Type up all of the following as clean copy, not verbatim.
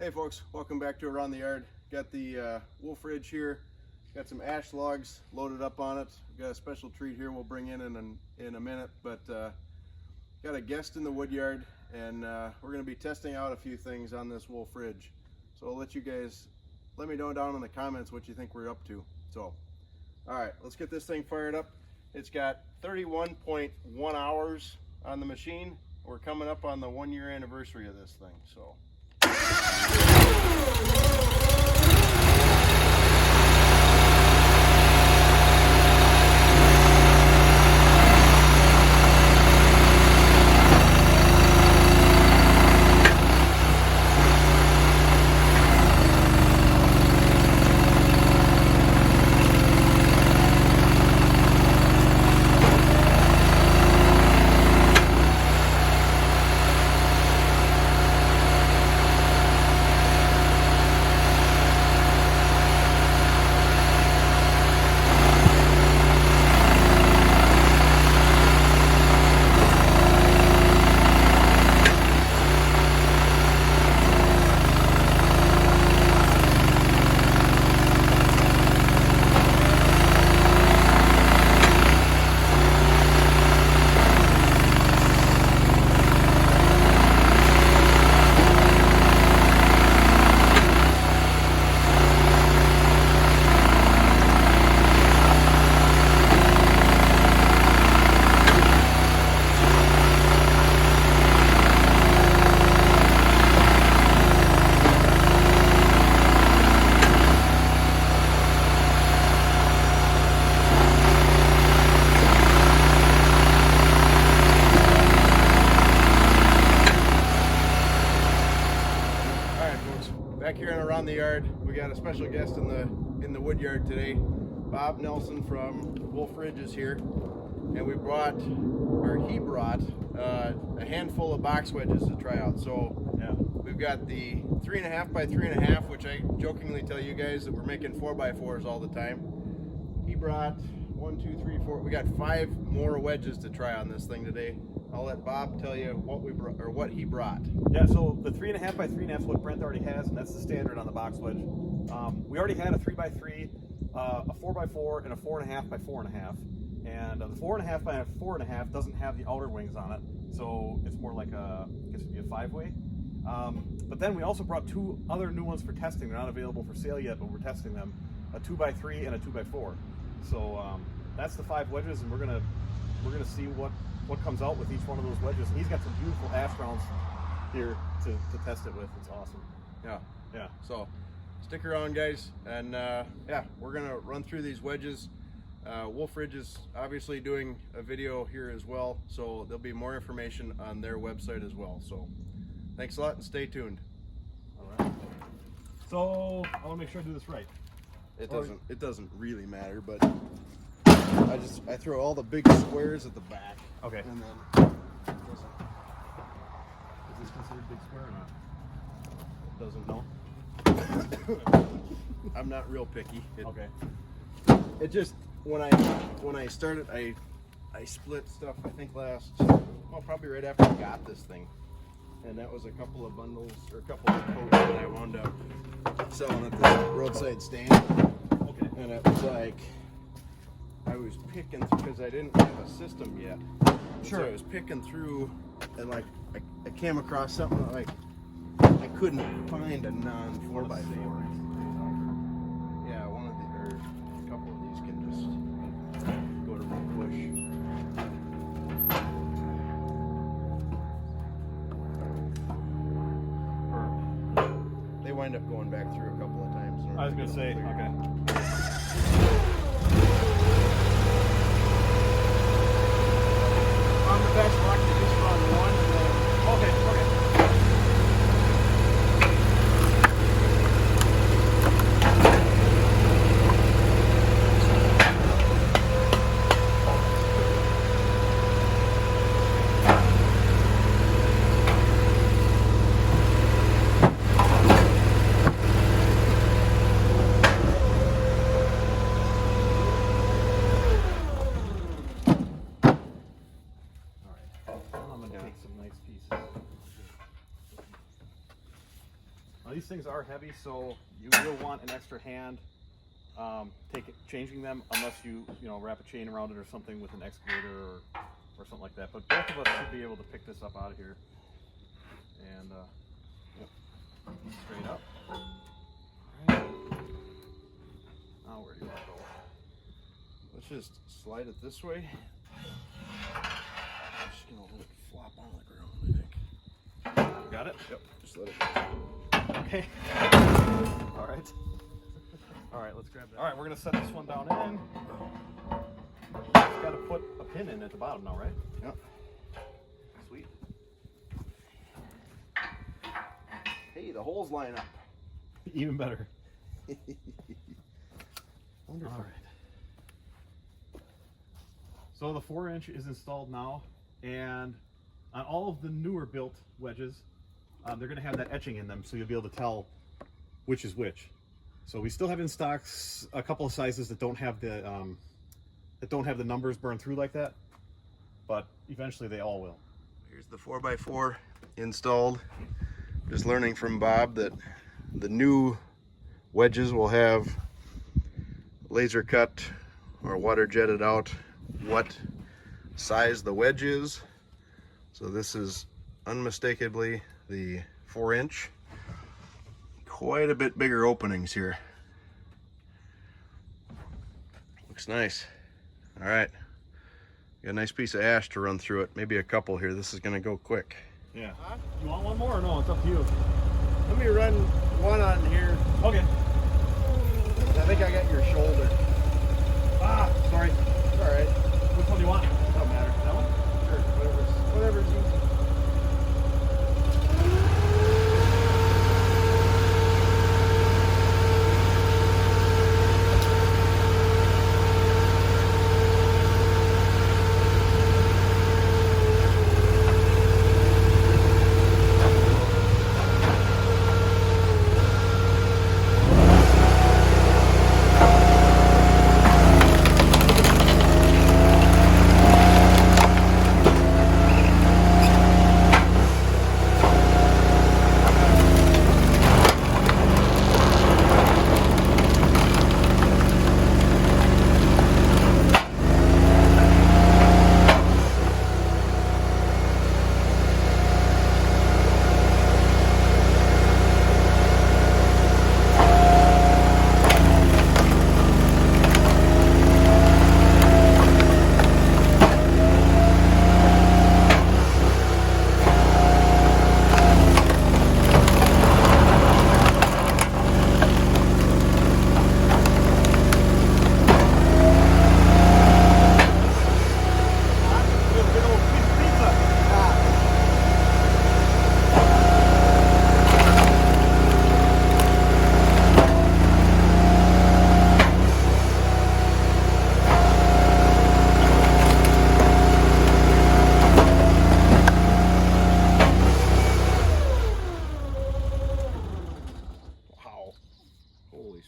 Hey folks, welcome back to Around the Yard. Got the Wolfe ridge here. Got some ash logs loaded up on it. Got a special treat here we'll bring in a minute, but got a guest in the wood yard, and we're going to be testing out a few things on this Wolfe ridge. So I'll let you guys, let me know down in the comments what you think we're up to. So, all right, let's get this thing fired up. It's got 31.1 hours on the machine. We're coming up on the 1 year anniversary of this thing, so. Back here and Around the Yard, we got a special guest in the wood yard today. Bob Nelson from Wolfe Ridge is here, and he brought a handful of box wedges to try out. So yeah, we've got the 3.5 by 3.5, which I jokingly tell you guys that we're making 4x4s all the time. He brought 1, 2, 3, 4. We got 5 more wedges to try on this thing today. I'll let Bob tell you what we brought, or what he brought. Yeah, so the 3.5 by 3.5 is what Brent already has, and that's the standard on the box wedge. We already had a 3x3, a 4x4, and a 4.5 by 4.5. And the 4.5 by 4.5 doesn't have the outer wings on it, so it's more like I guess it'd be a 5-way. But then we also brought 2 other new ones for testing. They're not available for sale yet, but we're testing them: a 2x3 and a 2x4. So that's the 5 wedges, and we're gonna see what comes out with each one of those wedges. And he's got some beautiful ash rounds here to test it with. It's awesome. Yeah. So stick around, guys, and yeah, we're gonna run through these wedges. Wolfe Ridge is obviously doing a video here as well, so there'll be more information on their website as well. So thanks a lot, and stay tuned. All right. So I want to make sure I do this right. It doesn't really matter, but I throw all the big squares at the back. Okay. And then Is this considered big square or not? doesn't know. I'm not real picky. Okay. It just when I started, I split stuff. I think probably right after I got this thing, and that was a couple of bundles or a couple of coats that I wound up selling at the roadside stand. Okay. And it was like I was picking because I didn't have a system yet. Sure. So I was picking through, and like I came across something like I couldn't find a non 4x4. Yeah, one of the or a couple of these can just go to push. They wind up going back through a couple of times. I was gonna say, okay. On the benchmark, you just run one and then. Okay. Now these things are heavy, so you will want an extra hand changing them, unless you wrap a chain around it or something with an excavator or something like that. But both of us should be able to pick this up out of here. And straight up. All right. Now where do you want to go? Let's just slide it this way. Just gonna let it flop on the ground, I think. Got it? Yep. Just let it go. Okay. All right. All right, let's grab that. All right, we're gonna set this one down in. Got to put a pin in at the bottom now, right? Yep. Sweet. Hey, the holes line up. Even better. Wonderful. All right. So the 4-inch is installed now, and on all of the newer built wedges, they're going to have that etching in them, so you'll be able to tell which is which. So we still have in stock a couple of sizes that don't have the numbers burned through like that, but eventually they all will. Here's the 4x4 installed. Just learning from Bob that the new wedges will have laser cut or water jetted out what size the wedge is. So this is unmistakably the 4-inch. Quite a bit bigger openings here. Looks nice. All right, got a nice piece of ash to run through it. Maybe a couple here. This is gonna go quick. Yeah. You want one more or no? It's up to you. Let me run one on here. Okay. I think I got your shoulder. Ah, sorry. It's all right. Which one do you want? Doesn't matter. That one? Sure, whatever's easy.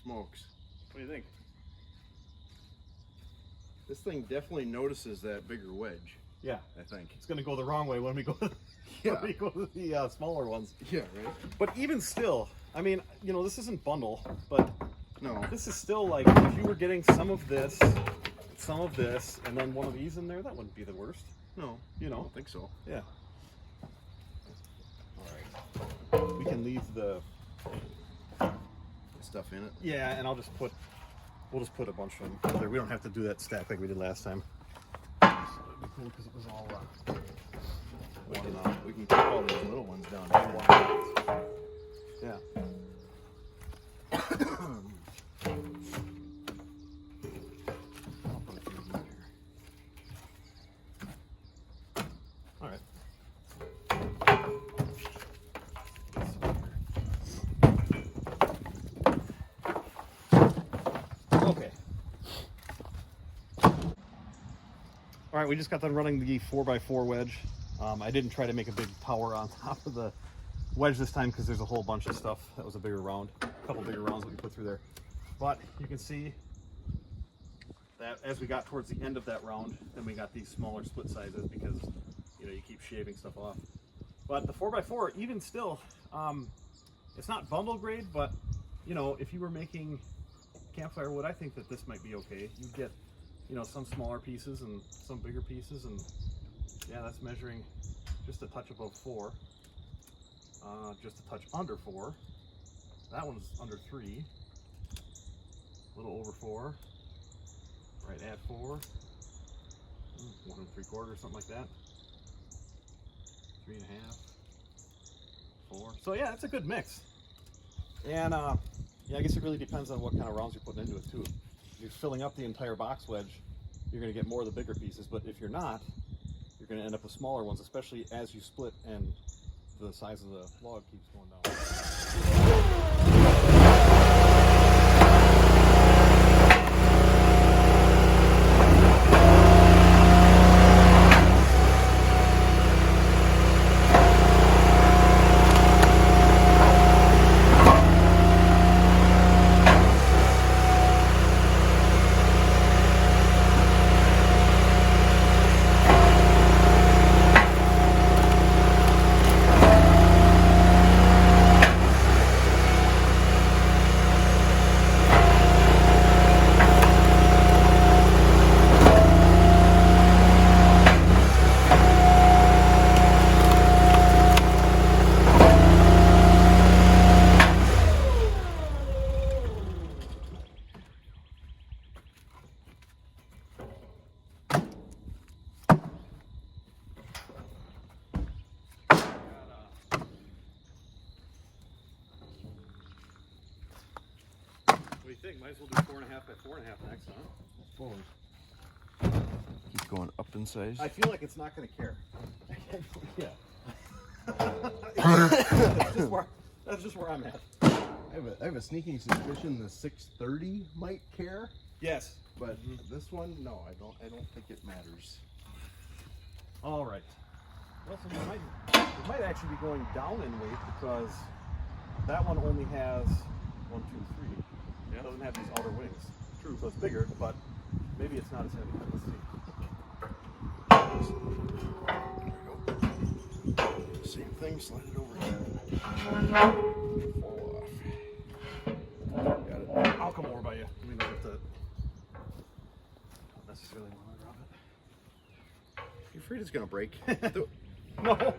Smokes. What do you think? This thing definitely notices that bigger wedge. Yeah. I think. It's going to go the wrong way when we go to, Yeah. when we go to the smaller ones. Yeah, right? But even still, I mean, this isn't bundle, but No. this is still like, if you were getting some of this, and then one of these in there, that wouldn't be the worst. No. You I know? don't think so. Yeah. All right. We can leave the... Stuff in it. Yeah, and we'll just put a bunch of them there. We don't have to do that stack like we did last time. So it'd be cool because it was all We can keep all those little ones down here. yeah. All right. Okay. All right, we just got done running the 4x4 wedge. I didn't try to make a big tower on top of the wedge this time because there's a whole bunch of stuff. That was a bigger round, a couple bigger rounds that we put through there. But you can see that as we got towards the end of that round, then we got these smaller split sizes because you keep shaving stuff off. But the 4x4, even still, It's not bundle grade, but you know, if you were making campfire wood, I think that this might be okay. You get, you know, some smaller pieces and some bigger pieces, and yeah, that's measuring just a touch above 4, just a touch under 4. That one's under 3, a little over 4, right at 4, 1 3/4, something like that. 3 1/2, 4. So yeah, it's a good mix. And yeah, I guess it really depends on what kind of rounds you're putting into it too. If you're filling up the entire box wedge, you're going to get more of the bigger pieces. But if you're not, you're going to end up with smaller ones, especially as you split and the size of the log keeps going down. What do you think? Might as well do 4.5 by 4.5 next, huh? Forward. Keep going up in size. I feel like it's not going to care. Yeah. That's just where I'm at. I have a sneaking suspicion the 630 might care, Yes. but this one, no, I don't think it matters. All right. Well, so it might actually be going down in weight because that one only has 1, 2, 3. Yeah. It doesn't have these outer wings. True. So it's bigger, but maybe it's not as heavy. Let's see. Same thing, slide it over here. Fall off. Got it. I'll come over by you. Let me look at the. Don't necessarily want to drop it. You're afraid it's gonna break? No.